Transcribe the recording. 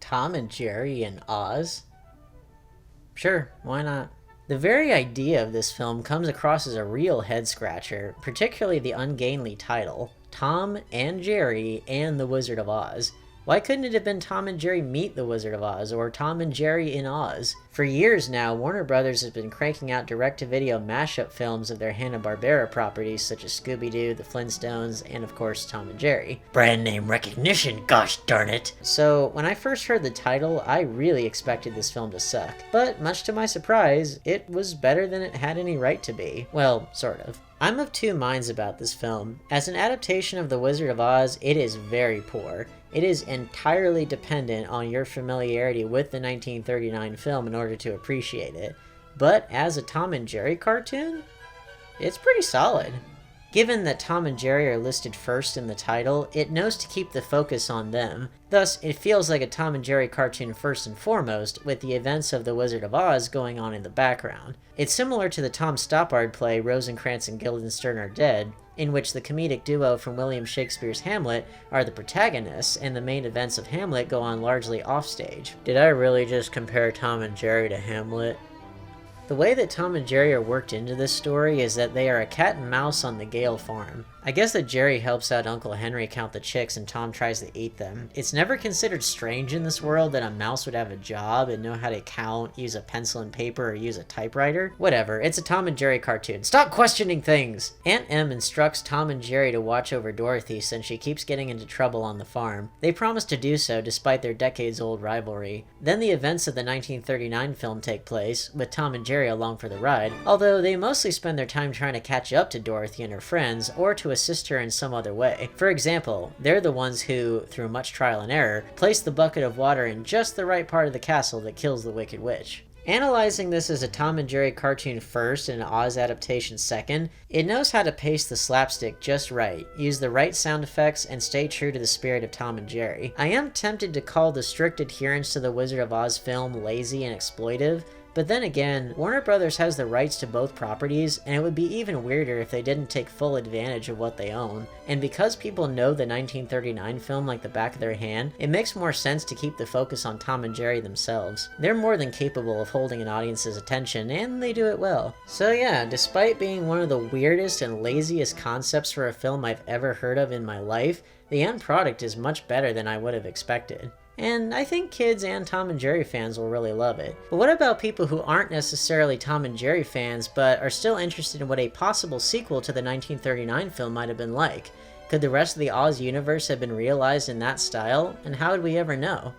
Tom and Jerry in Oz? Sure, why not? The very idea of this film comes across as a real head-scratcher, particularly the ungainly title, Tom and Jerry and the Wizard of Oz. Why couldn't it have been Tom and Jerry Meet the Wizard of Oz, or Tom and Jerry in Oz? For years now, Warner Brothers has been cranking out direct-to-video mashup films of their Hanna-Barbera properties such as Scooby-Doo, the Flintstones, and of course Tom and Jerry. Brand name recognition, gosh darn it! So, when I first heard the title, I really expected this film to suck. But, much to my surprise, it was better than it had any right to be. Well, sort of. I'm of two minds about this film. As an adaptation of The Wizard of Oz, it is very poor. It is entirely dependent on your familiarity with the 1939 film in order to appreciate it. But as a Tom and Jerry cartoon, it's pretty solid. Given that Tom and Jerry are listed first in the title, it knows to keep the focus on them. Thus, it feels like a Tom and Jerry cartoon first and foremost, with the events of The Wizard of Oz going on in the background. It's similar to the Tom Stoppard play Rosencrantz and Guildenstern Are Dead, in which the comedic duo from William Shakespeare's Hamlet are the protagonists, and the main events of Hamlet go on largely offstage. Did I really just compare Tom and Jerry to Hamlet? The way that Tom and Jerry are worked into this story is that they are a cat and mouse on the Gale farm. I guess that Jerry helps out Uncle Henry count the chicks and Tom tries to eat them. It's never considered strange in this world that a mouse would have a job and know how to count, use a pencil and paper, or use a typewriter. Whatever, it's a Tom and Jerry cartoon. Stop questioning things! Aunt Em instructs Tom and Jerry to watch over Dorothy since she keeps getting into trouble on the farm. They promise to do so despite their decades-old rivalry. Then the events of the 1939 film take place, with Tom and Jerry along for the ride, although they mostly spend their time trying to catch up to Dorothy and her friends, or to assist her in some other way. For example, they're the ones who, through much trial and error, place the bucket of water in just the right part of the castle that kills the Wicked Witch. Analyzing this as a Tom and Jerry cartoon first and an Oz adaptation second, it knows how to pace the slapstick just right, use the right sound effects, and stay true to the spirit of Tom and Jerry. I am tempted to call the strict adherence to the Wizard of Oz film lazy and exploitive, but then again, Warner Brothers has the rights to both properties, and it would be even weirder if they didn't take full advantage of what they own. And because people know the 1939 film like the back of their hand, it makes more sense to keep the focus on Tom and Jerry themselves. They're more than capable of holding an audience's attention, and they do it well. So yeah, despite being one of the weirdest and laziest concepts for a film I've ever heard of in my life, the end product is much better than I would have expected. And I think kids and Tom and Jerry fans will really love it. But what about people who aren't necessarily Tom and Jerry fans, but are still interested in what a possible sequel to the 1939 film might have been like? Could the rest of the Oz universe have been realized in that style, and how would we ever know?